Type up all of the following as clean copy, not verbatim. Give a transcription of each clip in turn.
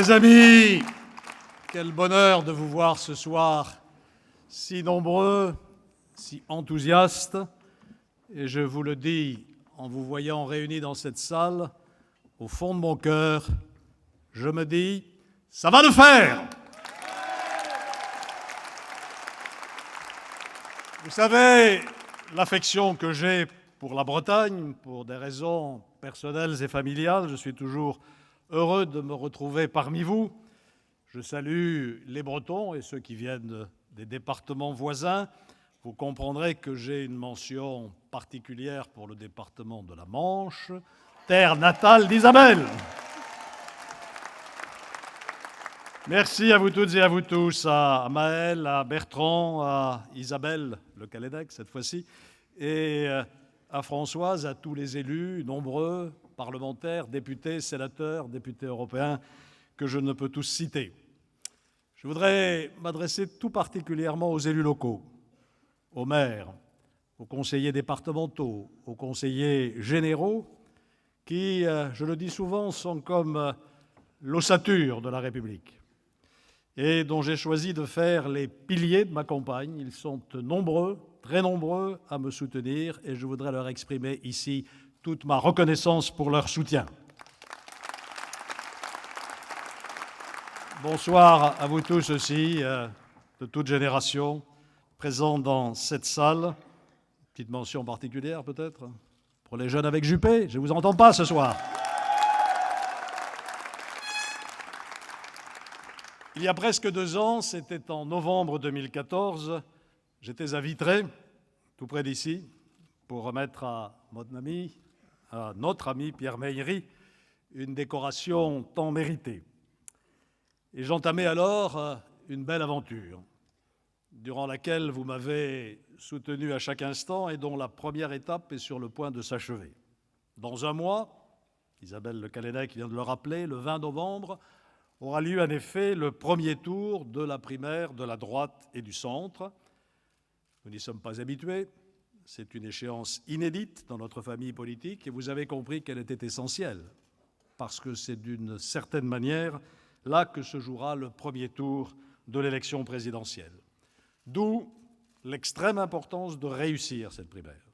Mes amis, quel bonheur de vous voir ce soir, si nombreux, si enthousiastes. Et je vous le dis, en vous voyant réunis dans cette salle, au fond de mon cœur, je me dis, ça va le faire! Vous savez, l'affection que j'ai pour la Bretagne, pour des raisons personnelles et familiales, je suis toujours heureux de me retrouver parmi vous. Je salue les Bretons et ceux qui viennent des départements voisins. Vous comprendrez que j'ai une mention particulière pour le département de la Manche, terre natale d'Isabelle. Merci à vous toutes et à vous tous, à Maël, à Bertrand, à Isabelle, le Calédec cette fois-ci, et à Françoise, à tous les élus, nombreux, parlementaires, députés, sénateurs, députés européens, que je ne peux tous citer. Je voudrais m'adresser tout particulièrement aux élus locaux, aux maires, aux conseillers départementaux, aux conseillers généraux, qui, je le dis souvent, sont comme l'ossature de la République et dont j'ai choisi de faire les piliers de ma campagne. Ils sont nombreux, très nombreux à me soutenir et je voudrais leur exprimer ici toute ma reconnaissance pour leur soutien. Bonsoir à vous tous aussi, de toute génération, présents dans cette salle. Petite mention particulière peut-être pour les jeunes avec Juppé, je ne vous entends pas ce soir. Il y a presque 2 ans, c'était en novembre 2014, j'étais à Vitré, tout près d'ici, pour remettre à notre ami Pierre Meillery, une décoration tant méritée. Et j'entamais alors une belle aventure, durant laquelle vous m'avez soutenu à chaque instant et dont la première étape est sur le point de s'achever. Dans un mois, Isabelle Le Calédec vient de le rappeler, le 20 novembre, aura lieu en effet le premier tour de la primaire de la droite et du centre. Nous n'y sommes pas habitués, c'est une échéance inédite dans notre famille politique et vous avez compris qu'elle était essentielle, parce que c'est d'une certaine manière là que se jouera le premier tour de l'élection présidentielle. D'où l'extrême importance de réussir cette primaire.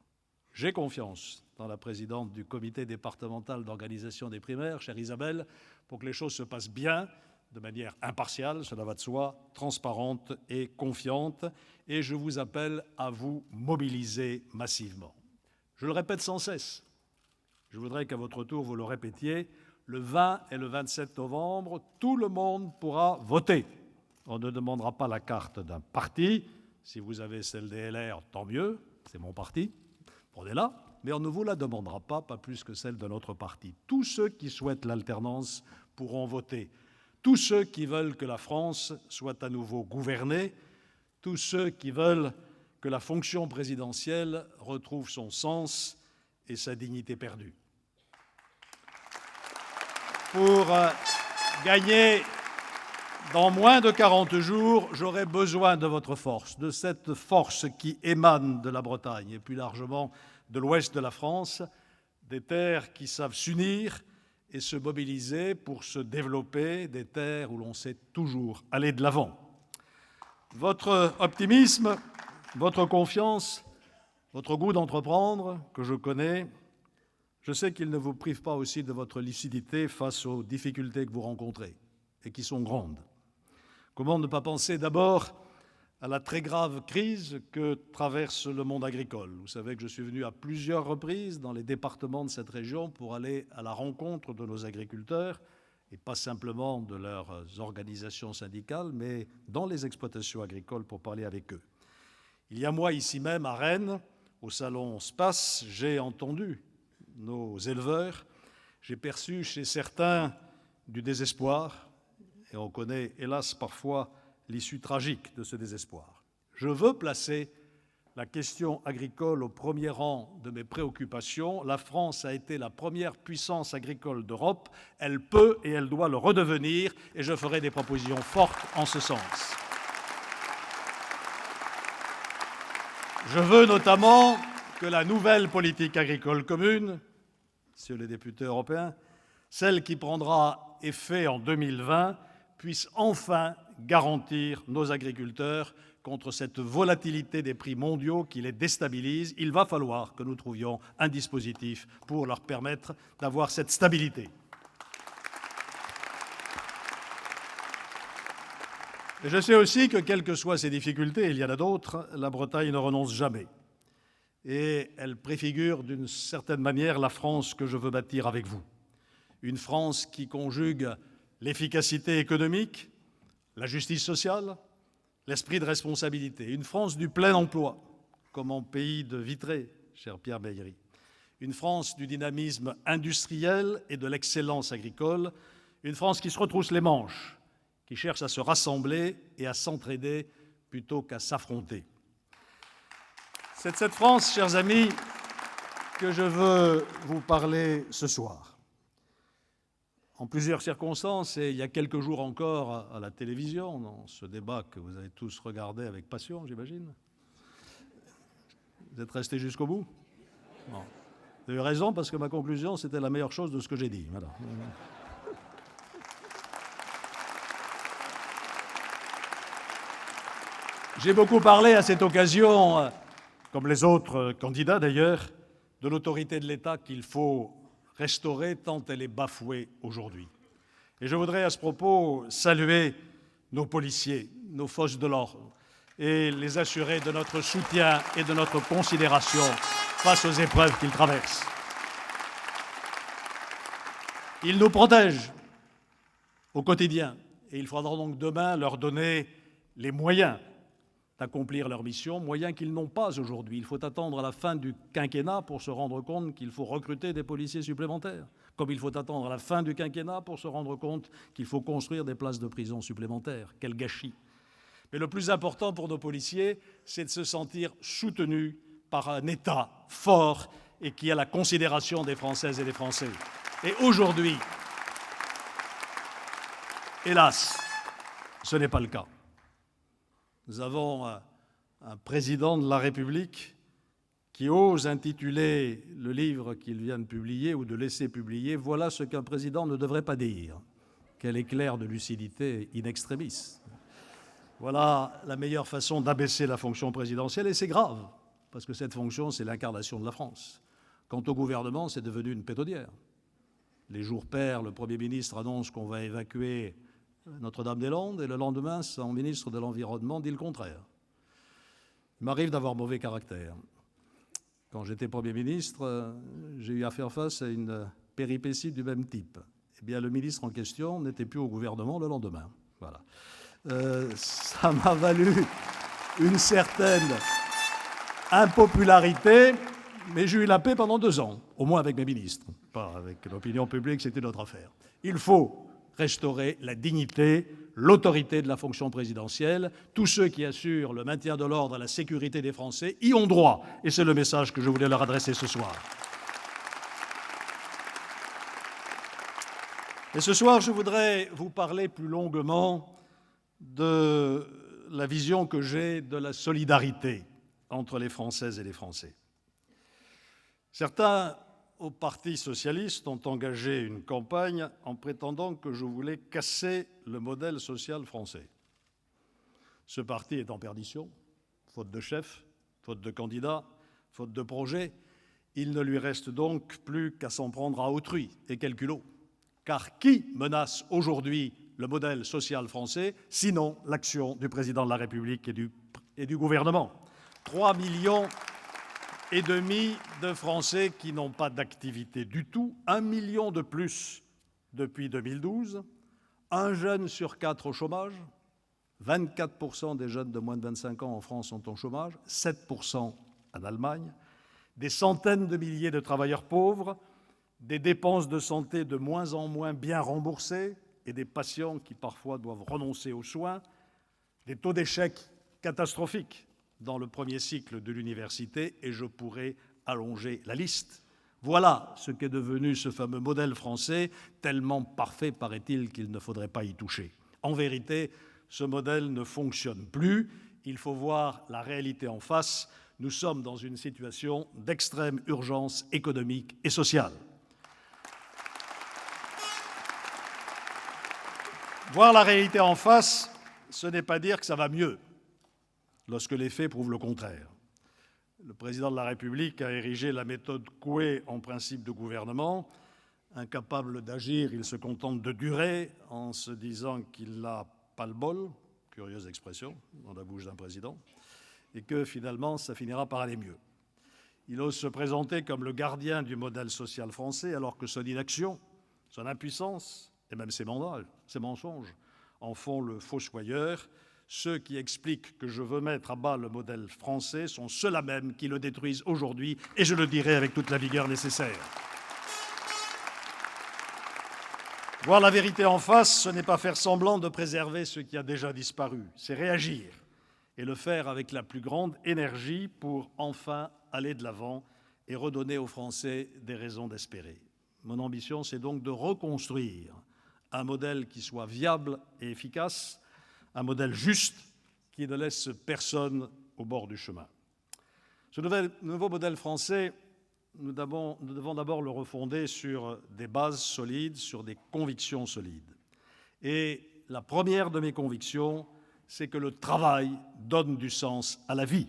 J'ai confiance dans la présidente du comité départemental d'organisation des primaires, chère Isabelle, pour que les choses se passent bien, de manière impartiale, cela va de soi, transparente et confiante, et je vous appelle à vous mobiliser massivement. Je le répète sans cesse, je voudrais qu'à votre tour vous le répétiez, le 20 et le 27 novembre, tout le monde pourra voter. On ne demandera pas la carte d'un parti. Si vous avez celle des LR, tant mieux, c'est mon parti, prenez-la. Mais on ne vous la demandera pas plus que celle de notre parti. Tous ceux qui souhaitent l'alternance pourront voter. Tous ceux qui veulent que la France soit à nouveau gouvernée, tous ceux qui veulent que la fonction présidentielle retrouve son sens et sa dignité perdue. Pour gagner dans moins de 40 jours, j'aurai besoin de votre force, de cette force qui émane de la Bretagne et plus largement de l'ouest de la France, des terres qui savent s'unir et se mobiliser pour se développer, des terres où l'on sait toujours aller de l'avant. Votre optimisme, votre confiance, votre goût d'entreprendre, que je connais, je sais qu'il ne vous prive pas aussi de votre lucidité face aux difficultés que vous rencontrez et qui sont grandes. Comment ne pas penser d'abord à la très grave crise que traverse le monde agricole. Vous savez que je suis venu à plusieurs reprises dans les départements de cette région pour aller à la rencontre de nos agriculteurs, et pas simplement de leurs organisations syndicales, mais dans les exploitations agricoles pour parler avec eux. Il y a un mois, ici même, à Rennes, au salon SPACE, j'ai entendu nos éleveurs, j'ai perçu chez certains du désespoir, et on connaît hélas parfois l'issue tragique de ce désespoir. Je veux placer la question agricole au premier rang de mes préoccupations. La France a été la première puissance agricole d'Europe. Elle peut et elle doit le redevenir, et je ferai des propositions fortes en ce sens. Je veux notamment que la nouvelle politique agricole commune, messieurs les députés européens, celle qui prendra effet en 2020, puisse enfin garantir nos agriculteurs contre cette volatilité des prix mondiaux qui les déstabilise. Il va falloir que nous trouvions un dispositif pour leur permettre d'avoir cette stabilité. Et je sais aussi que, quelles que soient ces difficultés, et il y en a d'autres, la Bretagne ne renonce jamais. Et elle préfigure d'une certaine manière la France que je veux bâtir avec vous. Une France qui conjugue l'efficacité économique, la justice sociale, l'esprit de responsabilité. Une France du plein emploi, comme en pays de Vitré, cher Pierre Baillery. Une France du dynamisme industriel et de l'excellence agricole. Une France qui se retrousse les manches, qui cherche à se rassembler et à s'entraider plutôt qu'à s'affronter. C'est de cette France, chers amis, que je veux vous parler ce soir. En plusieurs circonstances, et il y a quelques jours encore à la télévision, dans ce débat que vous avez tous regardé avec passion, j'imagine. Vous êtes restés jusqu'au bout ? Non. Vous avez eu raison, parce que ma conclusion, c'était la meilleure chose de ce que j'ai dit. Voilà. J'ai beaucoup parlé à cette occasion, comme les autres candidats d'ailleurs, de l'autorité de l'État qu'il faut restaurée tant elle est bafouée aujourd'hui. Et je voudrais à ce propos saluer nos policiers, nos forces de l'ordre, et les assurer de notre soutien et de notre considération face aux épreuves qu'ils traversent. Ils nous protègent au quotidien, et il faudra donc demain leur donner les moyens d'accomplir leur mission, moyens qu'ils n'ont pas aujourd'hui. Il faut attendre à la fin du quinquennat pour se rendre compte qu'il faut recruter des policiers supplémentaires, comme il faut attendre à la fin du quinquennat pour se rendre compte qu'il faut construire des places de prison supplémentaires. Quel gâchis! Mais le plus important pour nos policiers, c'est de se sentir soutenus par un État fort et qui a la considération des Françaises et des Français. Et aujourd'hui, hélas, ce n'est pas le cas. Nous avons un président de la République qui ose intituler le livre qu'il vient de publier ou de laisser publier « Voilà ce qu'un président ne devrait pas dire ». Quel éclair de lucidité in extremis. Voilà la meilleure façon d'abaisser la fonction présidentielle, et c'est grave, parce que cette fonction, c'est l'incarnation de la France. Quant au gouvernement, c'est devenu une pétaudière. Les jours pairs, le Premier ministre annonce qu'on va évacuer Notre-Dame-des-Landes, et le lendemain, son ministre de l'Environnement dit le contraire. Il m'arrive d'avoir mauvais caractère. Quand j'étais Premier ministre, j'ai eu à faire face à une péripétie du même type. Eh bien, le ministre en question n'était plus au gouvernement le lendemain. Voilà. Ça m'a valu une certaine impopularité, mais j'ai eu la paix pendant 2 ans, au moins avec mes ministres. Pas avec l'opinion publique, c'était notre affaire. Il faut restaurer la dignité, l'autorité de la fonction présidentielle. Tous ceux qui assurent le maintien de l'ordre et la sécurité des Français y ont droit. Et c'est le message que je voulais leur adresser ce soir. Et ce soir, je voudrais vous parler plus longuement de la vision que j'ai de la solidarité entre les Françaises et les Français. Certains au Parti socialiste ont engagé une campagne en prétendant que je voulais casser le modèle social français. Ce parti est en perdition, faute de chef, faute de candidat, faute de projet. Il ne lui reste donc plus qu'à s'en prendre à autrui, et quel culot. Car qui menace aujourd'hui le modèle social français, sinon l'action du président de la République et du gouvernement ? 3,5 millions de Français qui n'ont pas d'activité du tout, 1 million de plus depuis 2012, un jeune sur 4 au chômage, 24% des jeunes de moins de 25 ans en France sont au chômage, 7% en Allemagne, des centaines de milliers de travailleurs pauvres, des dépenses de santé de moins en moins bien remboursées et des patients qui parfois doivent renoncer aux soins, des taux d'échec catastrophiques dans le premier cycle de l'université, et je pourrais allonger la liste. Voilà ce qu'est devenu ce fameux modèle français, tellement parfait, paraît-il, qu'il ne faudrait pas y toucher. En vérité, ce modèle ne fonctionne plus. Il faut voir la réalité en face. Nous sommes dans une situation d'extrême urgence économique et sociale. Voir la réalité en face, ce n'est pas dire que ça va mieux, lorsque les faits prouvent le contraire. Le président de la République a érigé la méthode Coué en principe de gouvernement. Incapable d'agir, il se contente de durer en se disant qu'il n'a pas le bol, curieuse expression dans la bouche d'un président, et que finalement ça finira par aller mieux. Il ose se présenter comme le gardien du modèle social français alors que son inaction, son impuissance et même ses mensonges en font le fossoyeur. Ceux qui expliquent que je veux mettre à bas le modèle français sont ceux-là même qui le détruisent aujourd'hui, et je le dirai avec toute la vigueur nécessaire. Voir la vérité en face, ce n'est pas faire semblant de préserver ce qui a déjà disparu, c'est réagir, et le faire avec la plus grande énergie pour enfin aller de l'avant et redonner aux Français des raisons d'espérer. Mon ambition, c'est donc de reconstruire un modèle qui soit viable et efficace, un modèle juste qui ne laisse personne au bord du chemin. Ce nouveau modèle français, nous devons d'abord le refonder sur des bases solides, sur des convictions solides. Et la première de mes convictions, c'est que le travail donne du sens à la vie.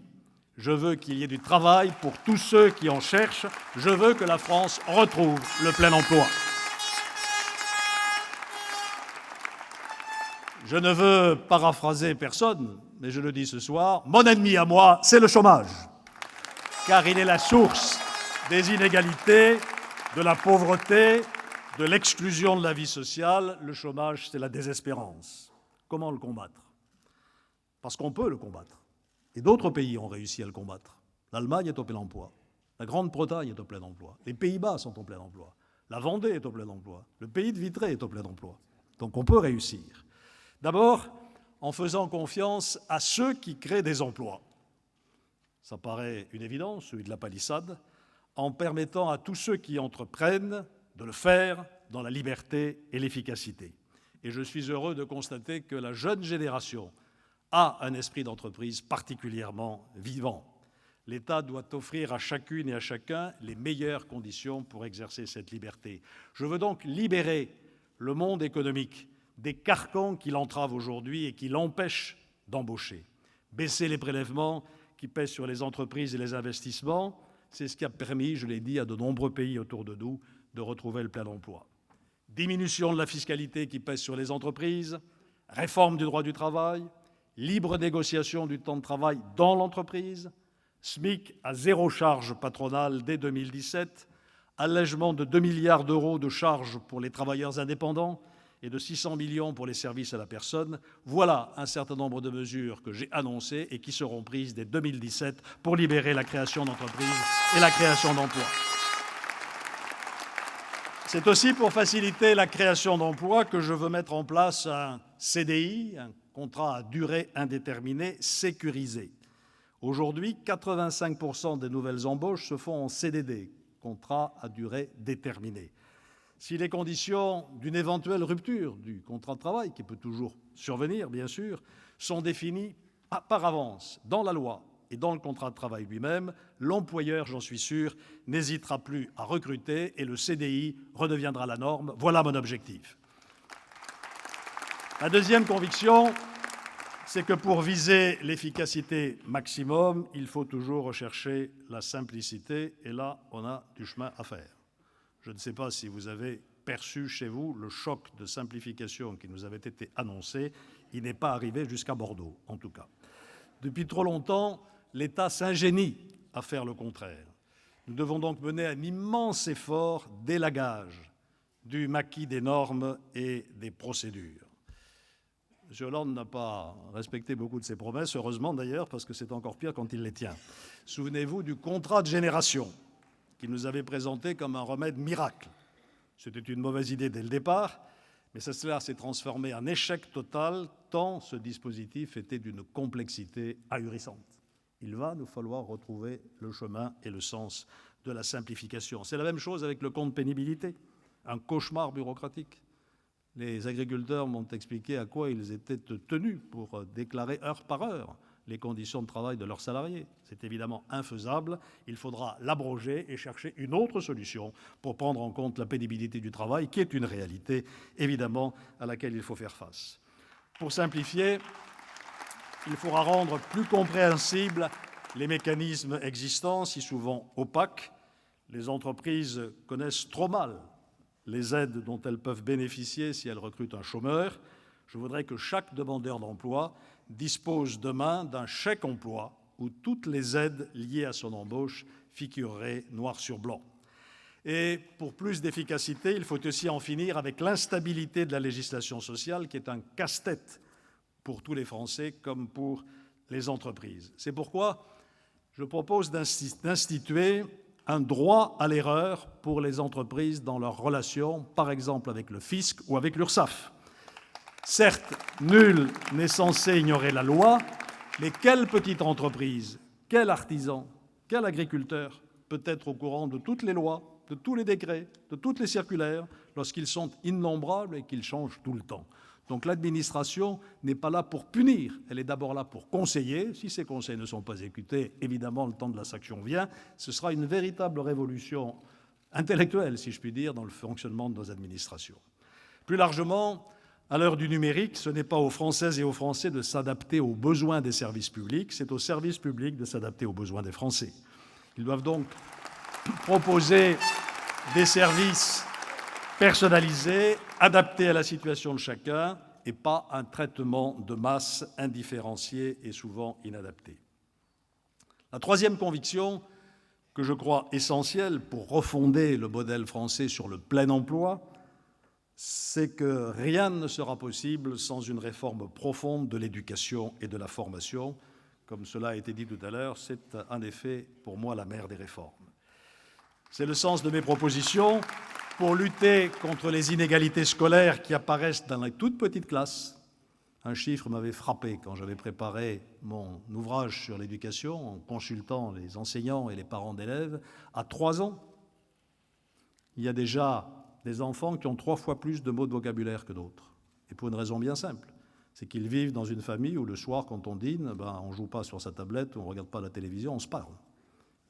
Je veux qu'il y ait du travail pour tous ceux qui en cherchent. Je veux que la France retrouve le plein emploi. Je ne veux paraphraser personne, mais je le dis ce soir, mon ennemi à moi, c'est le chômage, car il est la source des inégalités, de la pauvreté, de l'exclusion de la vie sociale. Le chômage, c'est la désespérance. Comment le combattre ? Parce qu'on peut le combattre. Et d'autres pays ont réussi à le combattre. L'Allemagne est au plein emploi. La Grande-Bretagne est au plein emploi. Les Pays-Bas sont au plein emploi. La Vendée est au plein emploi. Le pays de Vitré est au plein emploi. Donc on peut réussir. D'abord, en faisant confiance à ceux qui créent des emplois. Ça paraît une évidence, celui de la palissade, en permettant à tous ceux qui entreprennent de le faire dans la liberté et l'efficacité. Et je suis heureux de constater que la jeune génération a un esprit d'entreprise particulièrement vivant. L'État doit offrir à chacune et à chacun les meilleures conditions pour exercer cette liberté. Je veux donc libérer le monde économique des carcans qui l'entravent aujourd'hui et qui l'empêchent d'embaucher. Baisser les prélèvements qui pèsent sur les entreprises et les investissements, c'est ce qui a permis, je l'ai dit, à de nombreux pays autour de nous de retrouver le plein emploi. Diminution de la fiscalité qui pèse sur les entreprises, réforme du droit du travail, libre négociation du temps de travail dans l'entreprise, SMIC à zéro charge patronale dès 2017, allègement de 2 milliards d'euros de charges pour les travailleurs indépendants et de 600 millions pour les services à la personne. Voilà un certain nombre de mesures que j'ai annoncées et qui seront prises dès 2017 pour libérer la création d'entreprises et la création d'emplois. C'est aussi pour faciliter la création d'emplois que je veux mettre en place un CDI, un contrat à durée indéterminée sécurisé. Aujourd'hui, 85% des nouvelles embauches se font en CDD, contrat à durée déterminée. Si les conditions d'une éventuelle rupture du contrat de travail, qui peut toujours survenir, bien sûr, sont définies par avance dans la loi et dans le contrat de travail lui-même, l'employeur, j'en suis sûr, n'hésitera plus à recruter et le CDI redeviendra la norme. Voilà mon objectif. La deuxième conviction, c'est que pour viser l'efficacité maximum, il faut toujours rechercher la simplicité, et là, on a du chemin à faire. Je ne sais pas si vous avez perçu chez vous le choc de simplification qui nous avait été annoncé. Il n'est pas arrivé jusqu'à Bordeaux, en tout cas. Depuis trop longtemps, l'État s'ingénie à faire le contraire. Nous devons donc mener un immense effort d'élagage du maquis des normes et des procédures. M. Hollande n'a pas respecté beaucoup de ses promesses, heureusement d'ailleurs, parce que c'est encore pire quand il les tient. Souvenez-vous du contrat de génération qu'il nous avait présenté comme un remède miracle. C'était une mauvaise idée dès le départ, mais cela s'est transformé en échec total, tant ce dispositif était d'une complexité ahurissante. Il va nous falloir retrouver le chemin et le sens de la simplification. C'est la même chose avec le compte pénibilité, un cauchemar bureaucratique. Les agriculteurs m'ont expliqué à quoi ils étaient tenus pour déclarer heure par heure les conditions de travail de leurs salariés. C'est évidemment infaisable. Il faudra l'abroger et chercher une autre solution pour prendre en compte la pénibilité du travail, qui est une réalité, évidemment, à laquelle il faut faire face. Pour simplifier, il faudra rendre plus compréhensibles les mécanismes existants, si souvent opaques. Les entreprises connaissent trop mal les aides dont elles peuvent bénéficier si elles recrutent un chômeur. Je voudrais que chaque demandeur d'emploi dispose demain d'un chèque emploi où toutes les aides liées à son embauche figureraient noir sur blanc. Et pour plus d'efficacité, il faut aussi en finir avec l'instabilité de la législation sociale, qui est un casse-tête pour tous les Français comme pour les entreprises. C'est pourquoi je propose d'instituer un droit à l'erreur pour les entreprises dans leurs relations, par exemple avec le fisc ou avec l'URSSAF. Certes, nul n'est censé ignorer la loi, mais quelle petite entreprise, quel artisan, quel agriculteur peut être au courant de toutes les lois, de tous les décrets, de toutes les circulaires, lorsqu'ils sont innombrables et qu'ils changent tout le temps? Donc l'administration n'est pas là pour punir, elle est d'abord là pour conseiller. Si ces conseils ne sont pas écoutés, évidemment, le temps de la sanction vient. Ce sera une véritable révolution intellectuelle, si je puis dire, dans le fonctionnement de nos administrations. Plus largement, à l'heure du numérique, ce n'est pas aux Françaises et aux Français de s'adapter aux besoins des services publics, c'est aux services publics de s'adapter aux besoins des Français. Ils doivent donc proposer des services personnalisés, adaptés à la situation de chacun, et pas un traitement de masse indifférencié et souvent inadapté. La troisième conviction, que je crois essentielle pour refonder le modèle français sur le plein emploi, c'est que rien ne sera possible sans une réforme profonde de l'éducation et de la formation. Comme cela a été dit tout à l'heure, c'est en effet pour moi la mère des réformes. C'est le sens de mes propositions pour lutter contre les inégalités scolaires qui apparaissent dans les toutes petites classes. Un chiffre m'avait frappé quand j'avais préparé mon ouvrage sur l'éducation en consultant les enseignants et les parents d'élèves. À 3 ans, il y a déjà des enfants qui ont 3 fois plus de mots de vocabulaire que d'autres. Et pour une raison bien simple, c'est qu'ils vivent dans une famille où le soir, quand on dîne, on ne joue pas sur sa tablette, on ne regarde pas la télévision, on se parle.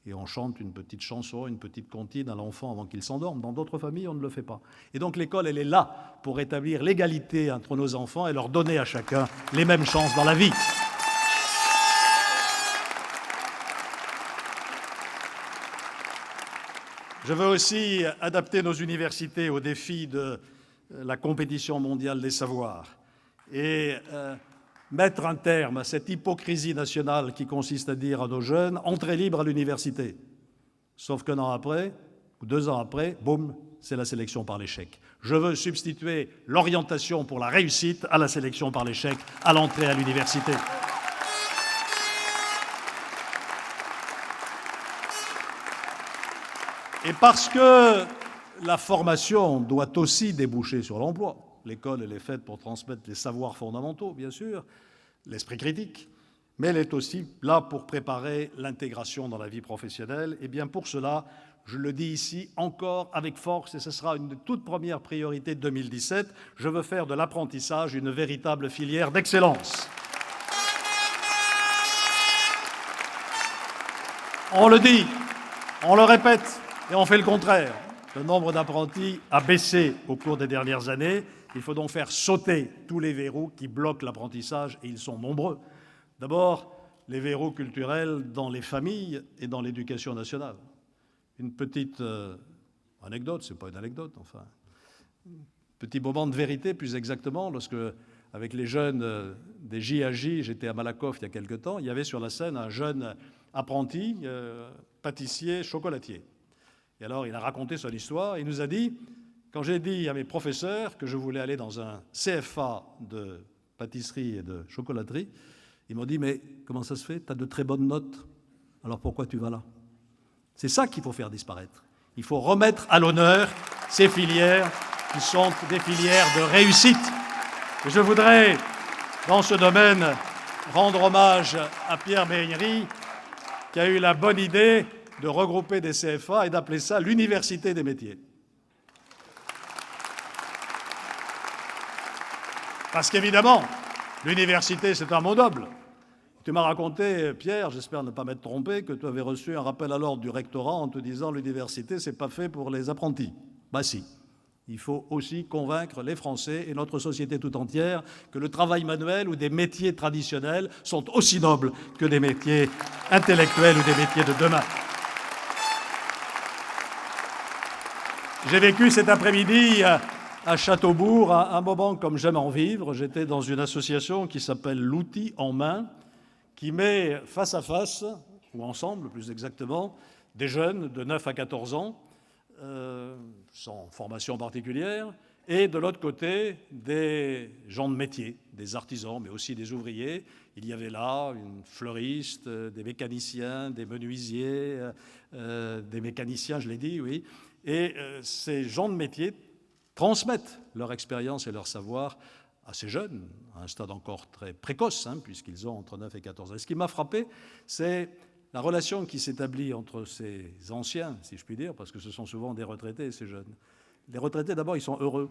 Et on chante une petite chanson, une petite comptine à l'enfant avant qu'il s'endorme. Dans d'autres familles, on ne le fait pas. Et donc l'école, elle est là pour établir l'égalité entre nos enfants et leur donner à chacun les mêmes chances dans la vie. Je veux aussi adapter nos universités aux défis de la compétition mondiale des savoirs et mettre un terme à cette hypocrisie nationale qui consiste à dire à nos jeunes « entrez libre à l'université ». Sauf qu'un an après, ou 2 ans après, boum, c'est la sélection par l'échec. Je veux substituer l'orientation pour la réussite à la sélection par l'échec à l'entrée à l'université. Et parce que la formation doit aussi déboucher sur l'emploi. L'école, elle est faite pour transmettre les savoirs fondamentaux, bien sûr, l'esprit critique, mais elle est aussi là pour préparer l'intégration dans la vie professionnelle. Et bien pour cela, je le dis ici encore avec force, et ce sera une des toutes premières priorités de 2017, je veux faire de l'apprentissage une véritable filière d'excellence. On le dit, on le répète, et on fait le contraire. Le nombre d'apprentis a baissé au cours des dernières années. Il faut donc faire sauter tous les verrous qui bloquent l'apprentissage, et ils sont nombreux. D'abord, les verrous culturels dans les familles et dans l'éducation nationale. Une petite anecdote, c'est pas une anecdote, enfin, petit moment de vérité, plus exactement, lorsque, avec les jeunes des JAJ, j'étais à Malakoff il y a quelque temps, il y avait sur la scène un jeune apprenti, pâtissier, chocolatier. Et alors, il a raconté son histoire, il nous a dit, quand j'ai dit à mes professeurs que je voulais aller dans un CFA de pâtisserie et de chocolaterie, ils m'ont dit, mais comment ça se fait? Tu as de très bonnes notes, alors pourquoi tu vas là? C'est ça qu'il faut faire disparaître. Il faut remettre à l'honneur ces filières qui sont des filières de réussite. Et je voudrais, dans ce domaine, rendre hommage à Pierre Méhaignerie, qui a eu la bonne idée de regrouper des CFA et d'appeler ça l'université des métiers. Parce qu'évidemment, l'université, c'est un mot noble. Tu m'as raconté, Pierre, j'espère ne pas m'être trompé, que tu avais reçu un rappel à l'ordre du rectorat en te disant l'université, c'est pas fait pour les apprentis. Bah si. Il faut aussi convaincre les Français et notre société tout entière que le travail manuel ou des métiers traditionnels sont aussi nobles que des métiers intellectuels ou des métiers de demain. J'ai vécu cet après-midi à Châteaubourg un moment comme j'aime en vivre. J'étais dans une association qui s'appelle l'Outil en main, qui met face à face, ou ensemble plus exactement, des jeunes de 9 à 14 ans, sans formation particulière, et de l'autre côté, des gens de métier, des artisans, mais aussi des ouvriers. Il y avait là une fleuriste, des mécaniciens, des menuisiers, des mécaniciens, je l'ai dit, oui. Et ces gens de métier transmettent leur expérience et leur savoir à ces jeunes, à un stade encore très précoce, puisqu'ils ont entre 9 et 14 ans. Et ce qui m'a frappé, c'est la relation qui s'établit entre ces anciens, si je puis dire, parce que ce sont souvent des retraités, ces jeunes. Les retraités, d'abord, ils sont heureux.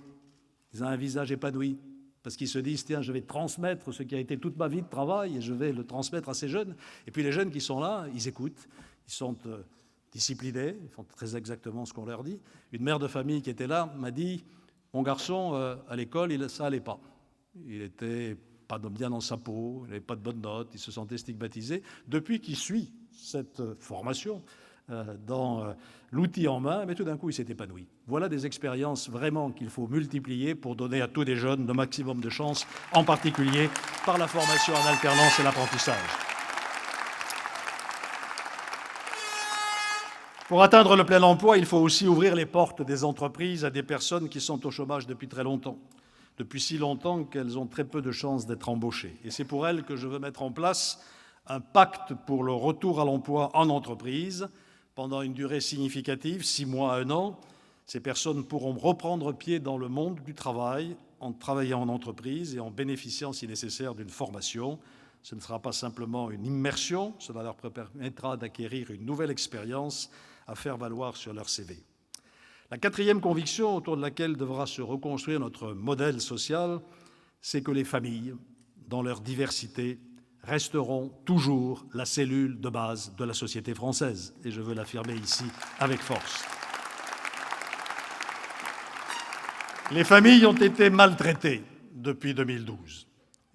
Ils ont un visage épanoui, parce qu'ils se disent, tiens, je vais transmettre ce qui a été toute ma vie de travail, et je vais le transmettre à ces jeunes. Et puis les jeunes qui sont là, ils écoutent, ils sont disciplinés, ils font très exactement ce qu'on leur dit. Une mère de famille qui était là m'a dit, mon garçon, à l'école, ça n'allait pas. Il n'était pas bien dans sa peau, il n'avait pas de bonnes notes, il se sentait stigmatisé. Depuis qu'il suit cette formation dans l'outil en main, mais tout d'un coup, il s'est épanoui. Voilà des expériences vraiment qu'il faut multiplier pour donner à tous les jeunes le maximum de chances, en particulier par la formation en alternance et l'apprentissage. Pour atteindre le plein emploi, il faut aussi ouvrir les portes des entreprises à des personnes qui sont au chômage depuis très longtemps. Depuis si longtemps qu'elles ont très peu de chances d'être embauchées. Et c'est pour elles que je veux mettre en place un pacte pour le retour à l'emploi en entreprise. Pendant une durée significative, 6 mois à 1 an, ces personnes pourront reprendre pied dans le monde du travail en travaillant en entreprise et en bénéficiant, si nécessaire, d'une formation. Ce ne sera pas simplement une immersion, cela leur permettra d'acquérir une nouvelle expérience à faire valoir sur leur CV. La quatrième conviction autour de laquelle devra se reconstruire notre modèle social, c'est que les familles, dans leur diversité, resteront toujours la cellule de base de la société française. Et je veux l'affirmer ici avec force. Les familles ont été maltraitées depuis 2012.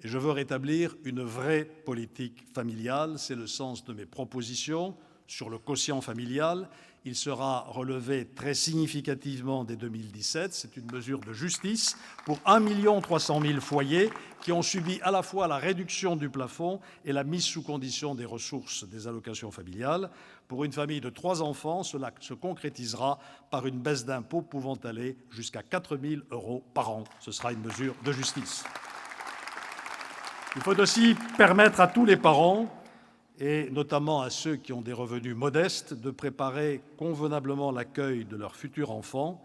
Et je veux rétablir une vraie politique familiale. C'est le sens de mes propositions sur le quotient familial. Il sera relevé très significativement dès 2017. C'est une mesure de justice pour 1 300 000 foyers qui ont subi à la fois la réduction du plafond et la mise sous condition des ressources des allocations familiales. Pour une famille de 3 enfants, cela se concrétisera par une baisse d'impôt pouvant aller jusqu'à 4 000 € par an. Ce sera une mesure de justice. Il faut aussi permettre à tous les parents, et notamment à ceux qui ont des revenus modestes, de préparer convenablement l'accueil de leur futur enfant.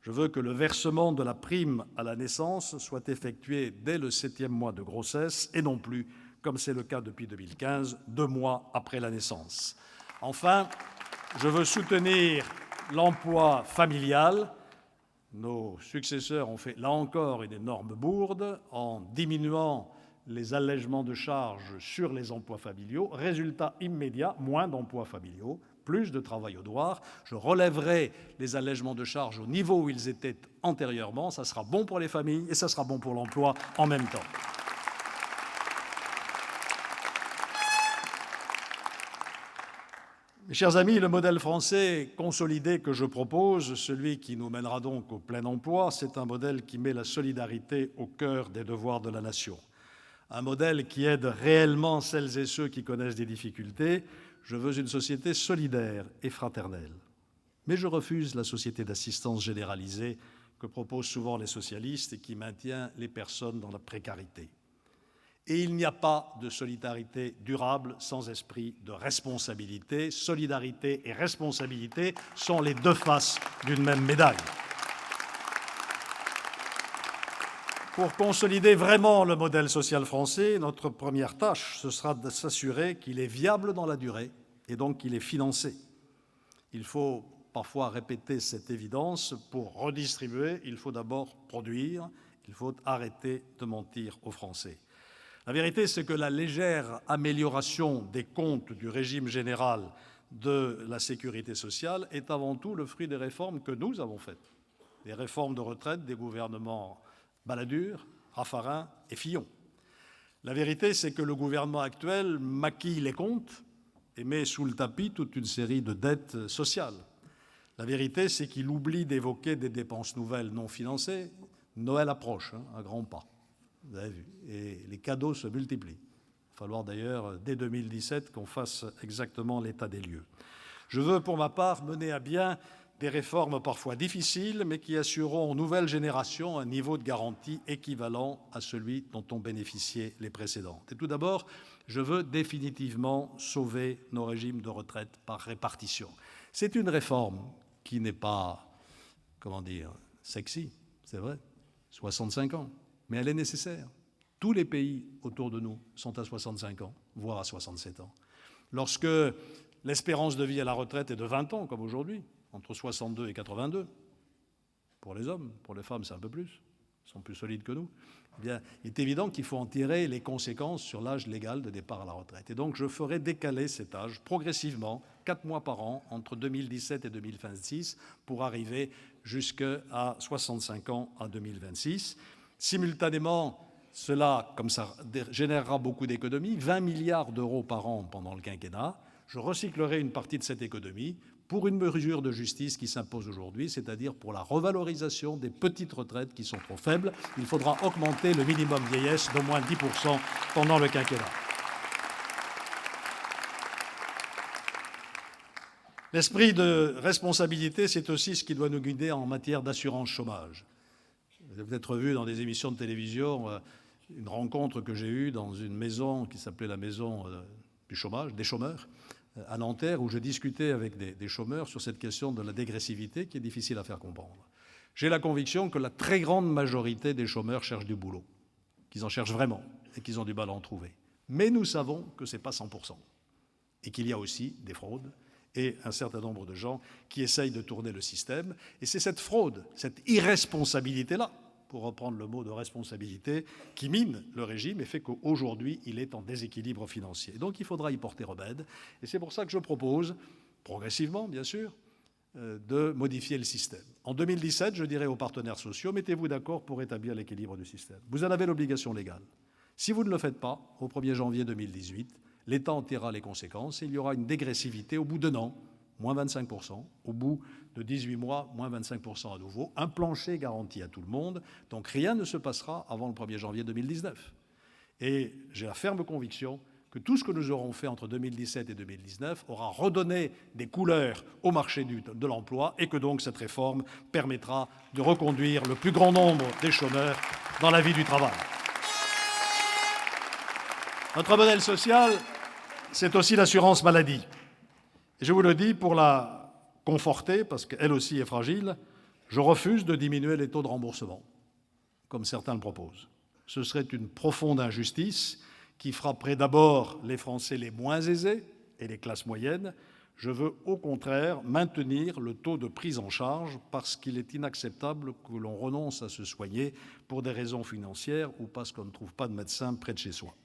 Je veux que le versement de la prime à la naissance soit effectué dès le 7e mois de grossesse et non plus, comme c'est le cas depuis 2015, 2 mois après la naissance. Enfin, je veux soutenir l'emploi familial. Nos successeurs ont fait, là encore, une énorme bourde en diminuant les allègements de charges sur les emplois familiaux. Résultat immédiat, moins d'emplois familiaux, plus de travail au devoir. Je relèverai les allègements de charges au niveau où ils étaient antérieurement. Ça sera bon pour les familles et ça sera bon pour l'emploi en même temps. Mes chers amis, le modèle français consolidé que je propose, celui qui nous mènera donc au plein emploi, c'est un modèle qui met la solidarité au cœur des devoirs de la nation. Un modèle qui aide réellement celles et ceux qui connaissent des difficultés. Je veux une société solidaire et fraternelle. Mais je refuse la société d'assistance généralisée que proposent souvent les socialistes et qui maintient les personnes dans la précarité. Et il n'y a pas de solidarité durable sans esprit de responsabilité. Solidarité et responsabilité sont les 2 faces d'une même médaille. Pour consolider vraiment le modèle social français, notre première tâche, ce sera de s'assurer qu'il est viable dans la durée et donc qu'il est financé. Il faut parfois répéter cette évidence. Pour redistribuer, il faut d'abord produire, il faut arrêter de mentir aux Français. La vérité, c'est que la légère amélioration des comptes du régime général de la sécurité sociale est avant tout le fruit des réformes que nous avons faites. Les réformes de retraite des gouvernements Balladur, Raffarin et Fillon. La vérité, c'est que le gouvernement actuel maquille les comptes et met sous le tapis toute une série de dettes sociales. La vérité, c'est qu'il oublie d'évoquer des dépenses nouvelles non financées. Noël approche, à grands pas, vous avez vu, et les cadeaux se multiplient. Il va falloir d'ailleurs, dès 2017, qu'on fasse exactement l'état des lieux. Je veux, pour ma part, mener à bien des réformes parfois difficiles, mais qui assureront aux nouvelles générations un niveau de garantie équivalent à celui dont ont bénéficié les précédentes. Et tout d'abord, je veux définitivement sauver nos régimes de retraite par répartition. C'est une réforme qui n'est pas, sexy, c'est vrai, 65 ans, mais elle est nécessaire. Tous les pays autour de nous sont à 65 ans, voire à 67 ans. Lorsque l'espérance de vie à la retraite est de 20 ans, comme aujourd'hui, entre 62 et 82, pour les hommes, pour les femmes, c'est un peu plus, ils sont plus solides que nous, eh bien, il est évident qu'il faut en tirer les conséquences sur l'âge légal de départ à la retraite. Et donc, je ferai décaler cet âge progressivement, 4 mois par an, entre 2017 et 2026, pour arriver jusqu'à 65 ans en 2026. Simultanément, cela, comme ça générera beaucoup d'économies, 20 milliards d'euros par an pendant le quinquennat, je recyclerai une partie de cette économie pour une mesure de justice qui s'impose aujourd'hui, c'est-à-dire pour la revalorisation des petites retraites qui sont trop faibles. Il faudra augmenter le minimum vieillesse d'au moins 10% pendant le quinquennat. L'esprit de responsabilité, c'est aussi ce qui doit nous guider en matière d'assurance chômage. Vous avez peut-être vu dans des émissions de télévision une rencontre que j'ai eue dans une maison qui s'appelait la maison du chômage, des chômeurs, à Nanterre, où je discutais avec des chômeurs sur cette question de la dégressivité qui est difficile à faire comprendre. J'ai la conviction que la très grande majorité des chômeurs cherchent du boulot, qu'ils en cherchent vraiment et qu'ils ont du mal à en trouver. Mais nous savons que ce n'est pas 100% et qu'il y a aussi des fraudes et un certain nombre de gens qui essayent de tourner le système. Et c'est cette fraude, cette irresponsabilité-là, pour reprendre le mot de responsabilité, qui mine le régime et fait qu'aujourd'hui, il est en déséquilibre financier. Donc il faudra y porter remède. Et c'est pour ça que je propose, progressivement bien sûr, de modifier le système. En 2017, je dirais aux partenaires sociaux, mettez-vous d'accord pour établir l'équilibre du système. Vous en avez l'obligation légale. Si vous ne le faites pas, au 1er janvier 2018, l'État en tirera les conséquences et il y aura une dégressivité au bout d'un an, moins 25%, au bout de 18 mois, moins 25% à nouveau, un plancher garanti à tout le monde, donc rien ne se passera avant le 1er janvier 2019. Et j'ai la ferme conviction que tout ce que nous aurons fait entre 2017 et 2019 aura redonné des couleurs au marché de l'emploi et que donc cette réforme permettra de reconduire le plus grand nombre des chômeurs dans la vie du travail. Notre modèle social, c'est aussi l'assurance maladie. Et je vous le dis, pour la conforter, parce qu'elle aussi est fragile, je refuse de diminuer les taux de remboursement, comme certains le proposent. Ce serait une profonde injustice qui frapperait d'abord les Français les moins aisés et les classes moyennes. Je veux au contraire maintenir le taux de prise en charge parce qu'il est inacceptable que l'on renonce à se soigner pour des raisons financières ou parce qu'on ne trouve pas de médecin près de chez soi.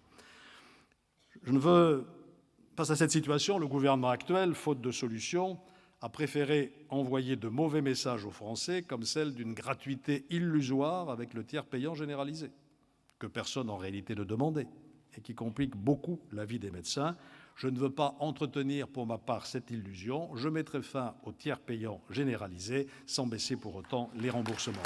Face à cette situation, le gouvernement actuel, faute de solution, a préféré envoyer de mauvais messages aux Français, comme celle d'une gratuité illusoire avec le tiers payant généralisé, que personne en réalité ne demandait et qui complique beaucoup la vie des médecins. Je ne veux pas entretenir pour ma part cette illusion. Je mettrai fin au tiers payant généralisé sans baisser pour autant les remboursements.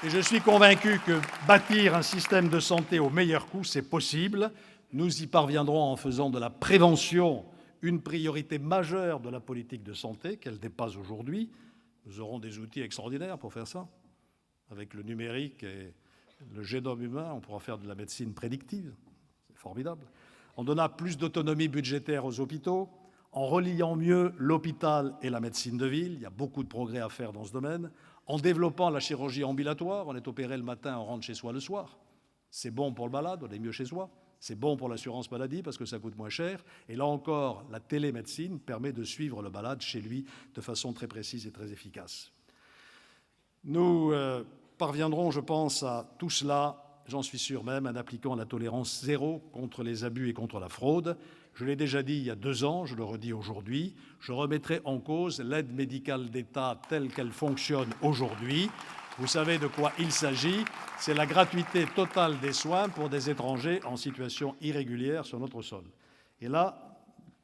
Et je suis convaincu que bâtir un système de santé au meilleur coût, c'est possible. Nous y parviendrons en faisant de la prévention une priorité majeure de la politique de santé, qu'elle n'est pas aujourd'hui. Nous aurons des outils extraordinaires pour faire ça. Avec le numérique et le génome humain, on pourra faire de la médecine prédictive. C'est formidable. En donnant plus d'autonomie budgétaire aux hôpitaux, en reliant mieux l'hôpital et la médecine de ville, il y a beaucoup de progrès à faire dans ce domaine, en développant la chirurgie ambulatoire, on est opéré le matin, on rentre chez soi le soir. C'est bon pour le malade, on est mieux chez soi. C'est bon pour l'assurance maladie parce que ça coûte moins cher. Et là encore, la télémédecine permet de suivre le malade chez lui de façon très précise et très efficace. Nous parviendrons, je pense, à tout cela j'en suis sûr même, en appliquant la tolérance zéro contre les abus et contre la fraude. Je l'ai déjà dit il y a 2 ans, je le redis aujourd'hui, je remettrai en cause l'aide médicale d'État telle qu'elle fonctionne aujourd'hui. Vous savez de quoi il s'agit, c'est la gratuité totale des soins pour des étrangers en situation irrégulière sur notre sol. Et là,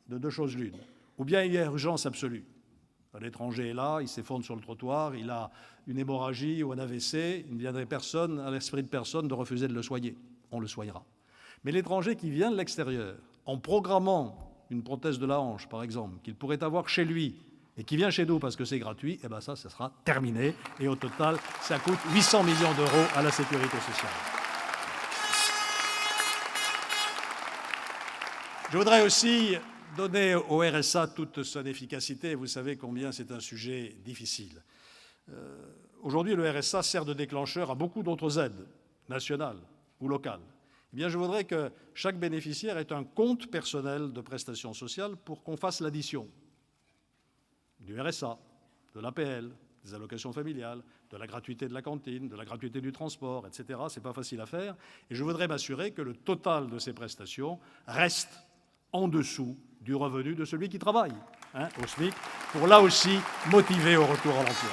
de 2 choses l'une. Ou bien il y a urgence absolue. L'étranger est là, il s'effondre sur le trottoir, il a une hémorragie ou un AVC, il ne viendrait personne, à l'esprit de personne, de refuser de le soigner. On le soignera. Mais l'étranger qui vient de l'extérieur, en programmant une prothèse de la hanche, par exemple, qu'il pourrait avoir chez lui, et qui vient chez nous parce que c'est gratuit, eh bien ça sera terminé. Et au total, ça coûte 800 millions d'euros à la sécurité sociale. Je voudrais aussi donner au RSA toute son efficacité. Vous savez combien c'est un sujet difficile. Aujourd'hui, le RSA sert de déclencheur à beaucoup d'autres aides, nationales ou locales. Eh bien, je voudrais que chaque bénéficiaire ait un compte personnel de prestations sociales pour qu'on fasse l'addition du RSA, de l'APL, des allocations familiales, de la gratuité de la cantine, de la gratuité du transport, etc. Ce n'est pas facile à faire. Et je voudrais m'assurer que le total de ces prestations reste en dessous du revenu de celui qui travaille, au SMIC, pour là aussi motiver au retour à l'emploi.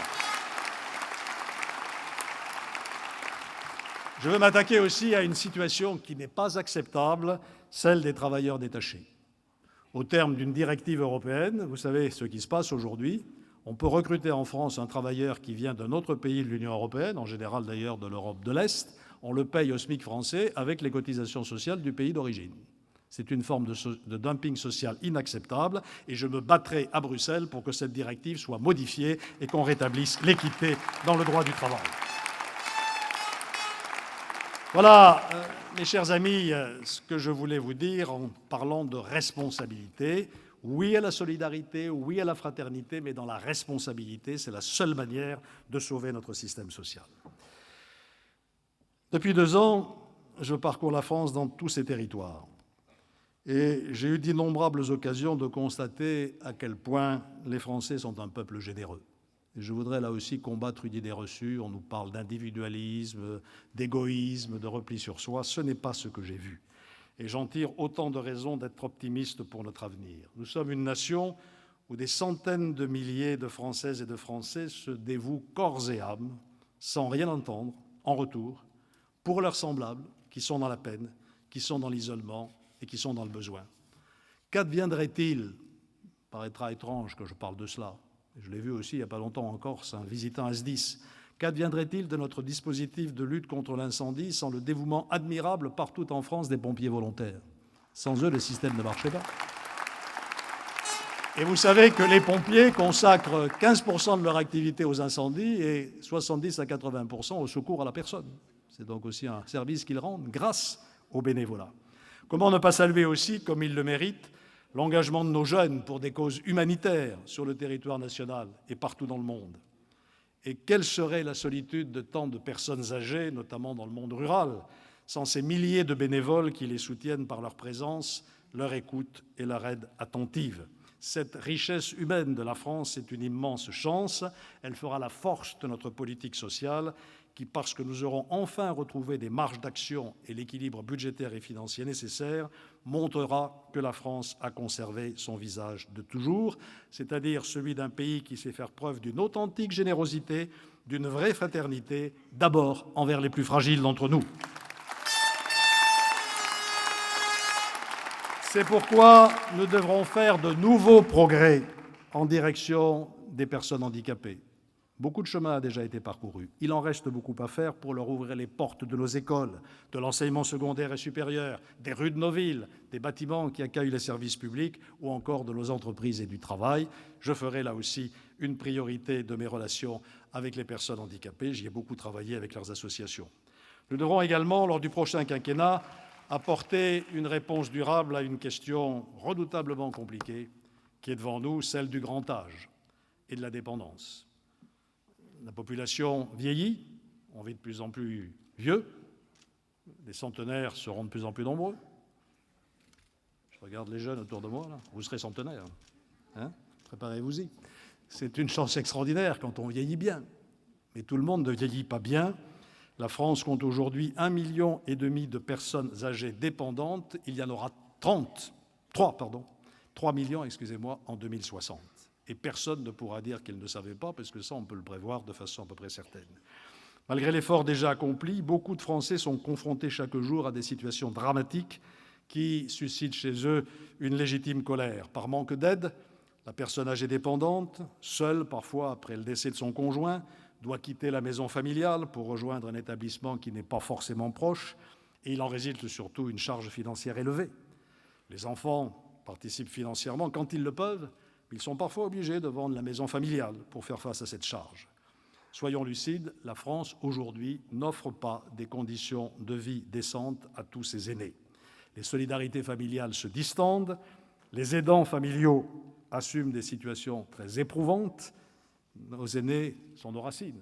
Je veux m'attaquer aussi à une situation qui n'est pas acceptable, celle des travailleurs détachés. Au terme d'une directive européenne, vous savez ce qui se passe aujourd'hui, on peut recruter en France un travailleur qui vient d'un autre pays de l'Union européenne, en général d'ailleurs de l'Europe de l'Est, on le paye au SMIC français avec les cotisations sociales du pays d'origine. C'est une forme de dumping social inacceptable et je me battrai à Bruxelles pour que cette directive soit modifiée et qu'on rétablisse l'équité dans le droit du travail. Voilà, mes chers amis, ce que je voulais vous dire en parlant de responsabilité. Oui à la solidarité, oui à la fraternité, mais dans la responsabilité, c'est la seule manière de sauver notre système social. Depuis 2 ans, je parcours la France dans tous ses territoires. Et j'ai eu d'innombrables occasions de constater à quel point les Français sont un peuple généreux. Et je voudrais là aussi combattre une idée reçue. On nous parle d'individualisme, d'égoïsme, de repli sur soi. Ce n'est pas ce que j'ai vu. Et j'en tire autant de raisons d'être optimiste pour notre avenir. Nous sommes une nation où des centaines de milliers de Françaises et de Français se dévouent corps et âme, sans rien entendre, en retour, pour leurs semblables qui sont dans la peine, qui sont dans l'isolement et qui sont dans le besoin. Qu'adviendrait-il, paraîtra étrange que je parle de cela, je l'ai vu aussi il n'y a pas longtemps en Corse, visitant Asdis, qu'adviendrait-il de notre dispositif de lutte contre l'incendie sans le dévouement admirable partout en France des pompiers volontaires? Sans eux, le système ne marchait pas. Et vous savez que les pompiers consacrent 15% de leur activité aux incendies et 70 à 80% au secours à la personne. C'est donc aussi un service qu'ils rendent grâce au bénévolat. Comment ne pas saluer aussi, comme ils le méritent, l'engagement de nos jeunes pour des causes humanitaires sur le territoire national et partout dans le monde? Et quelle serait la solitude de tant de personnes âgées, notamment dans le monde rural, sans ces milliers de bénévoles qui les soutiennent par leur présence, leur écoute et leur aide attentive? Cette richesse humaine de la France est une immense chance. Elle fera la force de notre politique sociale qui, parce que nous aurons enfin retrouvé des marges d'action et l'équilibre budgétaire et financier nécessaire, montrera que la France a conservé son visage de toujours, c'est-à-dire celui d'un pays qui sait faire preuve d'une authentique générosité, d'une vraie fraternité, d'abord envers les plus fragiles d'entre nous. C'est pourquoi nous devrons faire de nouveaux progrès en direction des personnes handicapées. Beaucoup de chemin a déjà été parcouru. Il en reste beaucoup à faire pour leur ouvrir les portes de nos écoles, de l'enseignement secondaire et supérieur, des rues de nos villes, des bâtiments qui accueillent les services publics ou encore de nos entreprises et du travail. Je ferai là aussi une priorité de mes relations avec les personnes handicapées. J'y ai beaucoup travaillé avec leurs associations. Nous devrons également, lors du prochain quinquennat, apporter une réponse durable à une question redoutablement compliquée qui est devant nous, celle du grand âge et de la dépendance. La population vieillit, on vit de plus en plus vieux, les centenaires seront de plus en plus nombreux. Je regarde les jeunes autour de moi, là. Vous serez centenaires, hein? Préparez-vous-y. C'est une chance extraordinaire quand on vieillit bien. Mais tout le monde ne vieillit pas bien. La France compte aujourd'hui 1,5 million de personnes âgées dépendantes. Il y en aura 3 millions en 2060. Et personne ne pourra dire qu'il ne savait pas, parce que ça, on peut le prévoir de façon à peu près certaine. Malgré l'effort déjà accompli, beaucoup de Français sont confrontés chaque jour à des situations dramatiques qui suscitent chez eux une légitime colère. Par manque d'aide, la personne âgée dépendante, seule parfois après le décès de son conjoint, doit quitter la maison familiale pour rejoindre un établissement qui n'est pas forcément proche, et il en résulte surtout une charge financière élevée. Les enfants participent financièrement quand ils le peuvent, mais ils sont parfois obligés de vendre la maison familiale pour faire face à cette charge. Soyons lucides, la France, aujourd'hui, n'offre pas des conditions de vie décentes à tous ses aînés. Les solidarités familiales se distendent, les aidants familiaux assument des situations très éprouvantes. Nos aînés sont nos racines.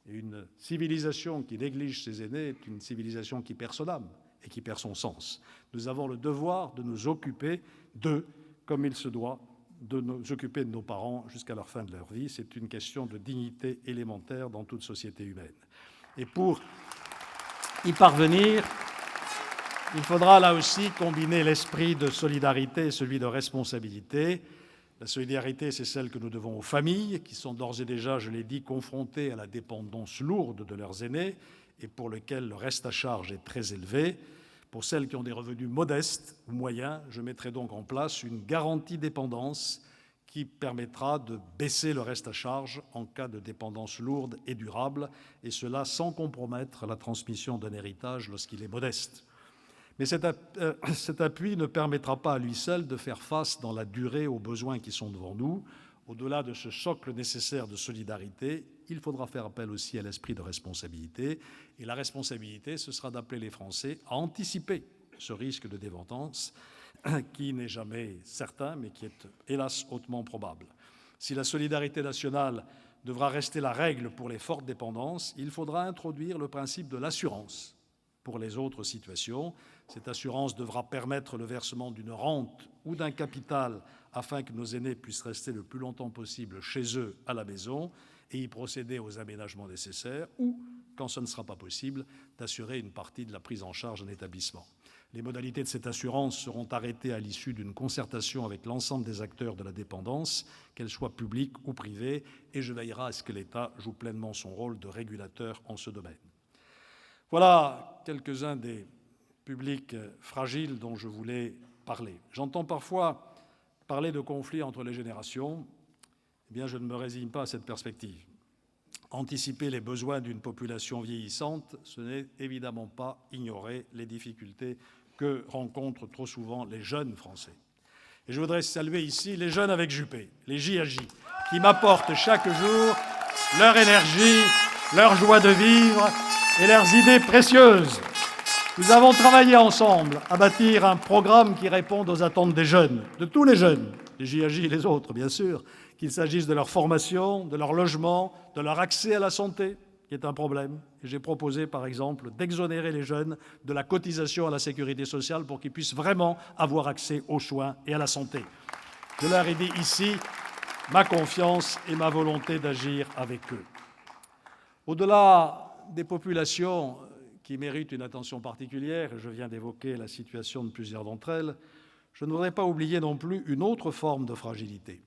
Et une civilisation qui néglige ses aînés est une civilisation qui perd son âme et qui perd son sens. Nous avons le devoir de nous occuper d'eux comme il se doit de nous occuper de nos parents jusqu'à la fin de leur vie. C'est une question de dignité élémentaire dans toute société humaine. Et pour y parvenir, il faudra là aussi combiner l'esprit de solidarité et celui de responsabilité. La solidarité, c'est celle que nous devons aux familles, qui sont d'ores et déjà, je l'ai dit, confrontées à la dépendance lourde de leurs aînés et pour lesquelles le reste à charge est très élevé. Pour celles qui ont des revenus modestes ou moyens, je mettrai donc en place une garantie dépendance qui permettra de baisser le reste à charge en cas de dépendance lourde et durable, et cela sans compromettre la transmission d'un héritage lorsqu'il est modeste. Mais cet appui ne permettra pas à lui seul de faire face dans la durée aux besoins qui sont devant nous. Au-delà de ce socle nécessaire de solidarité, il faudra faire appel aussi à l'esprit de responsabilité. Et la responsabilité, ce sera d'appeler les Français à anticiper ce risque de dépendance qui n'est jamais certain, mais qui est, hélas, hautement probable. Si la solidarité nationale devra rester la règle pour les fortes dépendances, il faudra introduire le principe de l'assurance pour les autres situations. Cette assurance devra permettre le versement d'une rente ou d'un capital afin que nos aînés puissent rester le plus longtemps possible chez eux à la maison et y procéder aux aménagements nécessaires ou, quand ce ne sera pas possible, d'assurer une partie de la prise en charge en établissement. Les modalités de cette assurance seront arrêtées à l'issue d'une concertation avec l'ensemble des acteurs de la dépendance, qu'elle soit publique ou privée, et je veillerai à ce que l'État joue pleinement son rôle de régulateur en ce domaine. Voilà quelques-uns des publics fragiles dont je voulais parler. J'entends parfois parler de conflits entre les générations. Eh bien, je ne me résigne pas à cette perspective. Anticiper les besoins d'une population vieillissante, ce n'est évidemment pas ignorer les difficultés que rencontrent trop souvent les jeunes Français. Et je voudrais saluer ici les jeunes avec Juppé, les JAJ, qui m'apportent chaque jour leur énergie, leur joie de vivre et leurs idées précieuses. Nous avons travaillé ensemble à bâtir un programme qui réponde aux attentes des jeunes, de tous les jeunes, les JAJ et les autres, bien sûr, qu'il s'agisse de leur formation, de leur logement, de leur accès à la santé, qui est un problème. Et j'ai proposé, par exemple, d'exonérer les jeunes de la cotisation à la sécurité sociale pour qu'ils puissent vraiment avoir accès aux soins et à la santé. Je leur ai dit ici ma confiance et ma volonté d'agir avec eux. Au-delà des populations qui méritent une attention particulière, et je viens d'évoquer la situation de plusieurs d'entre elles, je ne voudrais pas oublier non plus une autre forme de fragilité,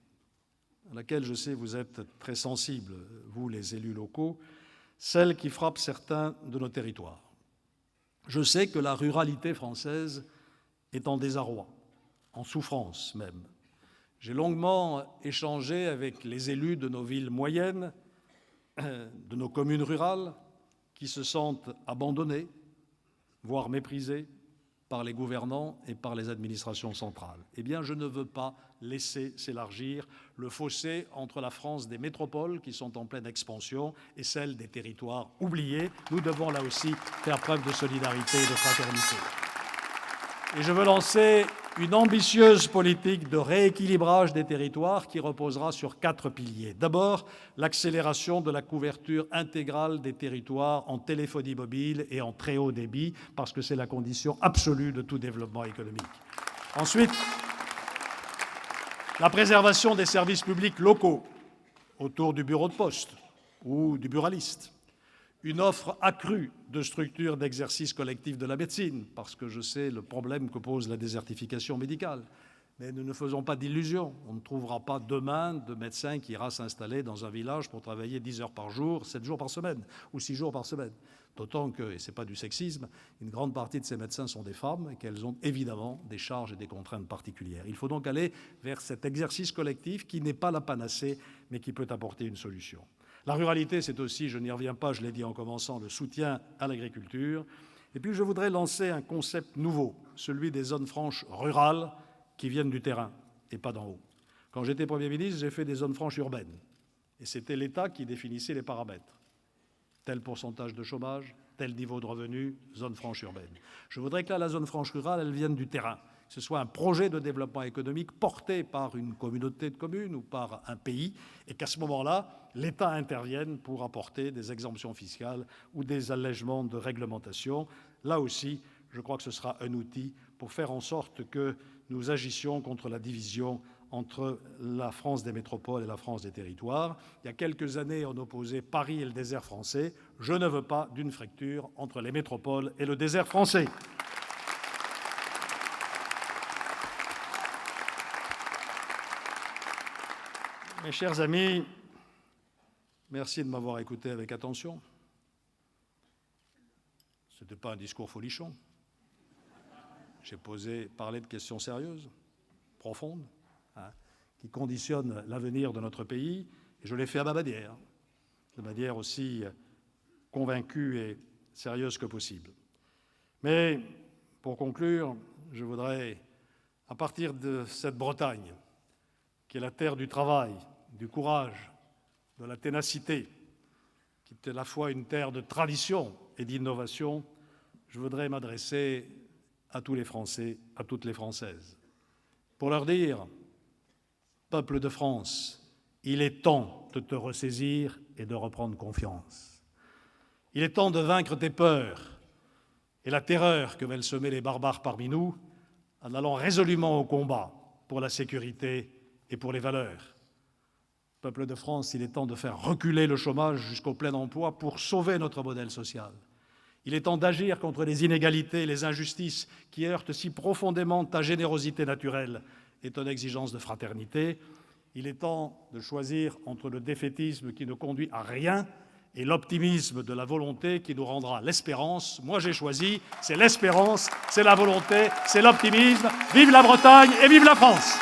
à laquelle je sais vous êtes très sensibles, vous les élus locaux, celle qui frappe certains de nos territoires. Je sais que la ruralité française est en désarroi, en souffrance même. J'ai longuement échangé avec les élus de nos villes moyennes, de nos communes rurales, qui se sentent abandonnés, voire méprisés par les gouvernants et par les administrations centrales. Eh bien, je ne veux pas laisser s'élargir le fossé entre la France des métropoles, qui sont en pleine expansion, et celle des territoires oubliés. Nous devons là aussi faire preuve de solidarité et de fraternité. Et je veux lancer une ambitieuse politique de rééquilibrage des territoires qui reposera sur 4 piliers. D'abord, l'accélération de la couverture intégrale des territoires en téléphonie mobile et en très haut débit, parce que c'est la condition absolue de tout développement économique. Ensuite, la préservation des services publics locaux autour du bureau de poste ou du buraliste. une offre accrue de structures d'exercice collectif de la médecine, parce que je sais le problème que pose la désertification médicale. Mais nous ne faisons pas d'illusions. On ne trouvera pas demain de médecin qui ira s'installer dans un village pour travailler 10 heures par jour, 7 jours par semaine ou 6 jours par semaine. D'autant que, et ce n'est pas du sexisme, une grande partie de ces médecins sont des femmes et qu'elles ont évidemment des charges et des contraintes particulières. Il faut donc aller vers cet exercice collectif qui n'est pas la panacée, mais qui peut apporter une solution. La ruralité, c'est aussi, je n'y reviens pas, je l'ai dit en commençant, le soutien à l'agriculture. Et puis je voudrais lancer un concept nouveau, celui des zones franches rurales qui viennent du terrain et pas d'en haut. Quand j'étais Premier ministre, j'ai fait des zones franches urbaines. Et c'était l'État qui définissait les paramètres. Tel pourcentage de chômage, tel niveau de revenu, zone franche urbaine. Je voudrais que là, la zone franche rurale, elle vienne du terrain. Que ce soit un projet de développement économique porté par une communauté de communes ou par un pays, et qu'à ce moment-là, l'État intervienne pour apporter des exemptions fiscales ou des allègements de réglementation. Là aussi, je crois que ce sera un outil pour faire en sorte que nous agissions contre la division entre la France des métropoles et la France des territoires. Il y a quelques années, on opposait Paris et le désert français. Je ne veux pas d'une fracture entre les métropoles et le désert français. Mes chers amis, merci de m'avoir écouté avec attention. Ce n'était pas un discours folichon. J'ai parlé de questions sérieuses, profondes, qui conditionnent l'avenir de notre pays. Et je l'ai fait à ma manière, de manière aussi convaincue et sérieuse que possible. Mais, pour conclure, je voudrais, à partir de cette Bretagne, qui est la terre du travail, du courage, de la ténacité, qui est à la fois une terre de tradition et d'innovation, je voudrais m'adresser à tous les Français, à toutes les Françaises, pour leur dire, peuple de France, il est temps de te ressaisir et de reprendre confiance. Il est temps de vaincre tes peurs et la terreur que veulent semer les barbares parmi nous en allant résolument au combat pour la sécurité et pour les valeurs. Peuple de France, il est temps de faire reculer le chômage jusqu'au plein emploi pour sauver notre modèle social. Il est temps d'agir contre les inégalités et les injustices qui heurtent si profondément ta générosité naturelle et ton exigence de fraternité. Il est temps de choisir entre le défaitisme qui ne conduit à rien et l'optimisme de la volonté qui nous rendra l'espérance. Moi, j'ai choisi, c'est l'espérance, c'est la volonté, c'est l'optimisme. Vive la Bretagne et vive la France!